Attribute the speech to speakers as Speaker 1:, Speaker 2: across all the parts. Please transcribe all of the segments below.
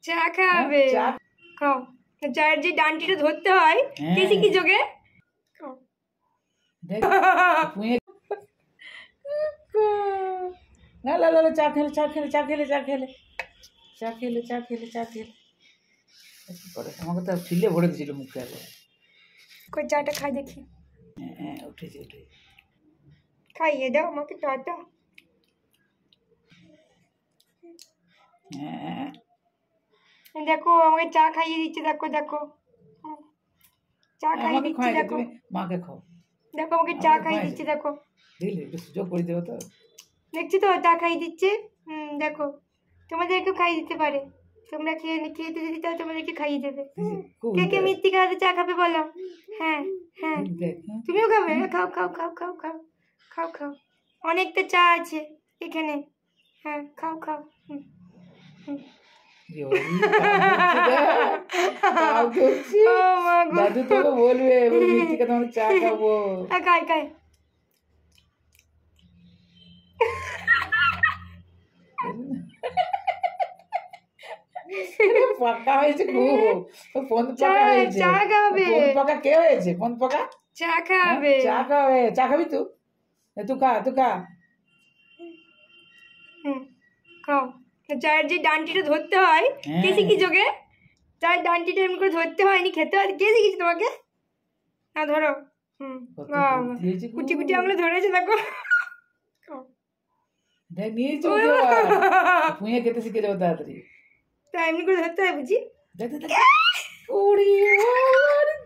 Speaker 1: চা খাবে খাও চায়ের যে ডান্টিটা ধরতে হয় কেসি কি যোগে খাও
Speaker 2: না লা লা চা খেলে চা খেলে চা খেলে চা খেলে চা খেলে চা খেলে চা খেলে আমাকে তো ঠিলে ভরে দিয়েছিল মুখে আগে
Speaker 1: কই চাটা খাই দেখি
Speaker 2: হ্যাঁ উঠেছে উঠে
Speaker 1: খাইয়ে দাও আমাকে চাটা
Speaker 2: হ্যাঁ
Speaker 1: দেখো আমাকে চা খাইয়ে দিচ্ছে দেখো দেখো চা খাইয়ে দিচ্ছে দেখো
Speaker 2: মাকে খাও
Speaker 1: দেখো আমাকে চা খাইয়ে দিচ্ছে দেখো
Speaker 2: দিলে একটু সুযোগ করে দেবো তো
Speaker 1: দেখছি তো চা খাইয়ে দিচ্ছে দেখো তোমাদেরকেও খাইয়ে দিতে পারে তোমরা খেতে যদি চাও তোমাদেরকে খাইয়ে দেবে কে কে মিষ্টি খাওয়াতে চা খাবে বলো হ্যাঁ হ্যাঁ তুমিও খাবে খাও খাও খাও খাও খাও খাও খাও অনেকটা চা আছে এখানে হ্যাঁ খাও খাও
Speaker 2: দাদু তোকে বলবে তোমার চা খাবো
Speaker 1: খাই খাই
Speaker 2: পাকা হয়েছে চা খাবে পাকা কে হয়েছে কোন পাকা
Speaker 1: চা খাবে
Speaker 2: চা খাবে চা খাবি তুই খা
Speaker 1: খাও চায়ের যে ডান্টিটা ধরতে হয় কে শিখিয়েছে ওকে চায়ের ডান্টিটা এমনি করে ধরতে হয়নি খেতে হয় কে শিখিয়েছে তোমাকে না ধরো কুচি কুচি আঙুলে ধরেছে দেখো
Speaker 2: নিয়ে খেতে শিখে যাবো তাড়াতাড়ি
Speaker 1: তা এমনি করে ধরতে হয় বুঝি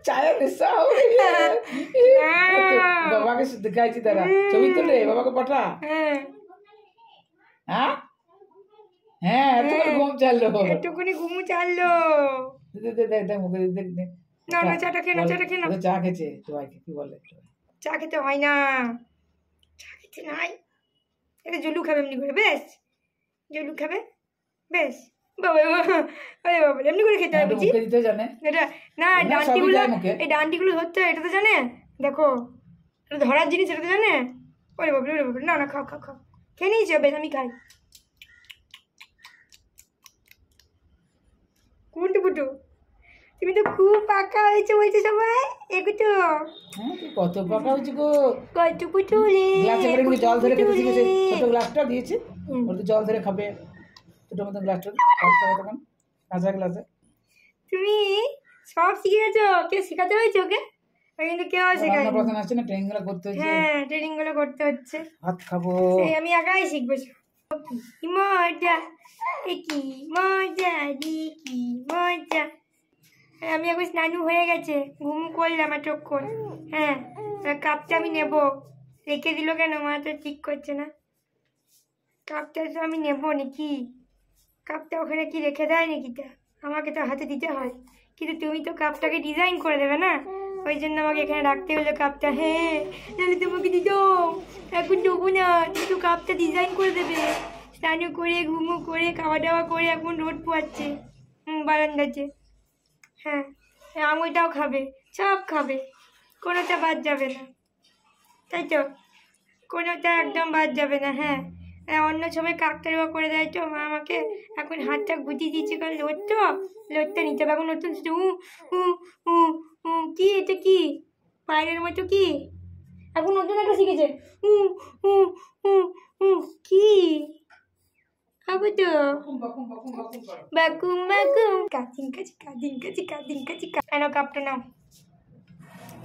Speaker 2: চায়ের নেশা বাবাকে দেখাইছি তারা ছবি তুলে বাবাকে পাঠা হ্যাঁ হ্যাঁ
Speaker 1: এতক্ষণি ঘুম চাললো না না চাটা খেয়ে না চাটা খেয়ে না
Speaker 2: চা খেয়েছে সবাইকে কি বলে
Speaker 1: চা খেতে হয় না চা খেতে নাই এটা জলু খাবে এমনি করে বেশ জলু খাবে বেশ বাবা আরে বাবা এমনি করে খেতে হয় বুঝি
Speaker 2: জানে
Speaker 1: এটা না ডান্টিগুলো এই ডান্টিগুলো ধরতে হয় এটা তো জানে দেখো এটা ধরার জিনিস এটা তো জানে ওরে বাবা না না খাও খাও খাও খেয়ে নিয়েছি বেশ আমি খাই কুটু পুটু তুমি তো খুব পাকা হয়েছে বলছে সবাই একটু
Speaker 2: কত পাকা হয়েছে গো
Speaker 1: কত পুটু
Speaker 2: গ্লাসে করে জল ধরে খেতে শিখেছে ছোট গ্লাসটা দিয়েছে ওর তো জল ধরে খাবে ছোট মতো গ্লাসটা তখন কাঁচা গ্লাসে
Speaker 1: তুমি সব শিখে গেছো কে শেখাতে হয়েছে ওকে কিন্তু কেউ শেখায়
Speaker 2: প্রথম আসছে না ট্রেনিং গুলো করতে হচ্ছে
Speaker 1: হ্যাঁ ট্রেনিং গুলো করতে হচ্ছে
Speaker 2: ভাত খাবো
Speaker 1: আমি একাই শিখবো কি মজা কি মজা কি মজা আমি এখন স্নানু হয়ে গেছে ঘুম করলাম এতক্ষণ হ্যাঁ কাপটা আমি নেবো রেখে দিল কেন মা তো ঠিক করছে না কাপটা তো আমি নেবো নাকি কাপটা ওখানে কি রেখে দেয় নাকি তা আমাকে তো হাতে দিতে হয় কিন্তু তুমি তো কাপটাকে ডিজাইন করে দেবে না ওই জন্য আমাকে এখানে রাখতে হলো কাপটা হ্যাঁ তাহলে তোমাকে দিত এখন দেবো না তুমি তো কাপটা ডিজাইন করে দেবে স্নানু করে ঘুমো করে খাওয়া দাওয়া করে এখন রোদ পোয়াচ্ছে বারান্দাতে হ্যাঁ আঙুলটাও খাবে সব খাবে কোনোটা বাদ যাবে না তাই তো কোনোটা একদম বাদ যাবে না হ্যাঁ অন্য সময় কাকতারুয়া করে দেয় তো মা আমাকে এখন হাতটা গুটিয়ে দিচ্ছে কারণ লোটটা নিতে হবে এখন নতুন কি এটা কি পায়ের মতো কি এখন নতুন একটা শিখেছে কি খাবো তো বাকুম বাকুম কাচিং কেন কাপটা নাও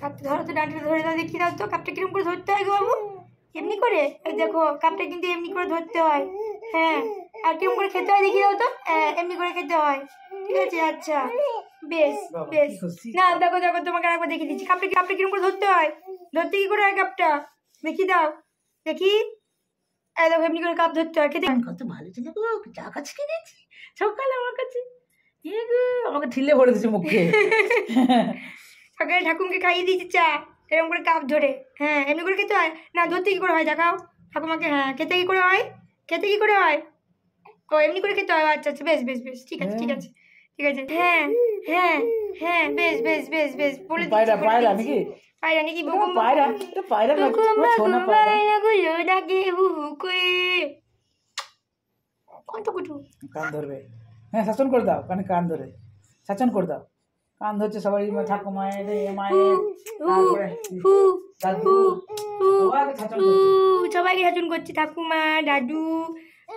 Speaker 1: কাপটা ধরো তো ডাঁটা ধরে দাও দেখি দাও তো কাপটা কিরকম করে ধরতে হয় গো বাবু এমনি করে দেখো কাপটা কিন্তু এমনি করে ধরতে হয় হ্যাঁ আর কিরকম করে খেতে হয় দেখি দাও তো এমনি করে খেতে হয় ঠিক আছে আচ্ছা বেশ বেশ না দেখো দেখো তোমাকে আরেকবার দেখিয়ে দিচ্ছি কাপটা কিরকম করে ধরতে হয় ধরতে কি করে হয় কাপটা দেখি দাও দেখি দেখো এমনি করে কাপ ধরতে হয় খেতে
Speaker 2: কত ভালো ছিল গো চা কাছে কিনেছি সকালে আমার কাছে আমাকে ঠিলে ভরে দিয়েছে মুখে
Speaker 1: সকালে ঠাকুমকে খাইয়ে দিয়েছি চা এরকম করে কাপ ধরে হ্যাঁ এমনি করে খেতে হয় না ধরতে কি করে হয় দেখাও ঠাকুমাকে হ্যাঁ খেতে কি করে হয় ও এমনি করে খেতে হয় আচ্ছা আচ্ছা বেশ বেশ বেশ ঠিক আছে ঠিক আছে ঠিক আছে হ্যাঁ হ্যাঁ হ্যাঁ বেশ বেশ বেশ বেশ বলে
Speaker 2: পায়রা নাকি
Speaker 1: পায়রা নাকি বকুম
Speaker 2: পায়রা
Speaker 1: গুলো ডাকে হু হু করে কত কুটু
Speaker 2: কান ধরবে হ্যাঁ শাসন করে দাও কানে কান ধরে শাসন করে দাও কান ধরছে সবাই ঠাকুমায়ের মায়ের তারপরে দাদু সবাইকে শাসন করছে
Speaker 1: সবাইকে শাসন করছে, ঠাকুমা, দাদু,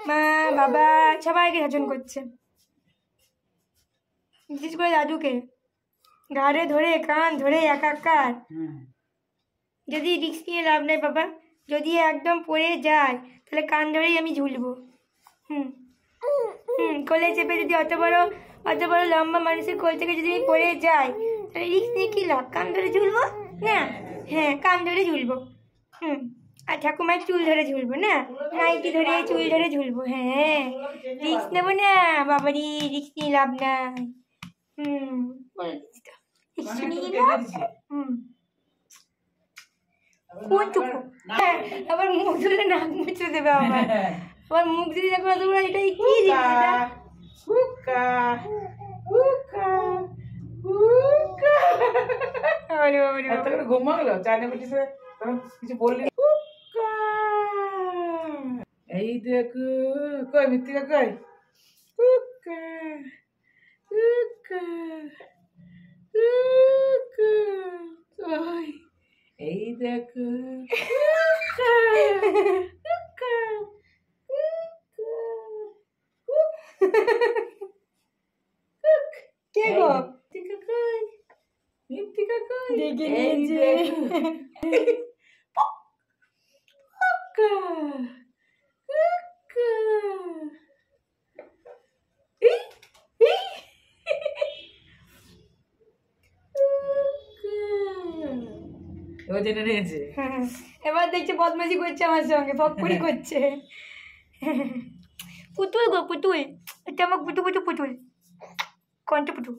Speaker 1: মা, বাবা সবাইকে শাসন করছে, বিশেষ করে দাদুকে ঘাড়ে ধরে কান ধরে একাকার। যদি রিস্ক নিয়ে লাভ নেই বাবা, যদি একদম পড়ে যায় তাহলে কান ধরেই আমি ঝুলবো। কোলে চেপে যদি অত বড় লম্বা মানুষের কোল থেকে যদি আমি পড়ে যাই তাহলে রিস্ক নিয়ে কী লাভ? কান ধরে ঝুলবো না? হ্যাঁ, কান ধরে ঝুলবো। আর ঠাকুমার চুল ধরে ঝুলবো না, নাইটি ধরে চুল ধরে ঝুলবো। হ্যাঁ, রিস্ক নেবো না বাবারি, রিস্ক নিয়ে লাভ নাই। আবার মুখ ধরে নাক মুছে দেবে, আবার মুখ যদি দেখো এটাই কি
Speaker 2: ঘুমা গেল চাইনা বেটিসে কিছু বললি। এই দেখ কই মিত্তিকা কই এই দেখ
Speaker 1: কে গো?
Speaker 2: মিত্তিকা কই
Speaker 1: দেখে নিয়েছে।
Speaker 2: এবার জেনে নিয়েছে।
Speaker 1: এবার দেখছে বদমাশি করছে আমার সঙ্গে, ফকফরি করছে। পুতুল গো পুতুল, এটা আমার পুটু পুটু পুতুল, কন্টে পুটু।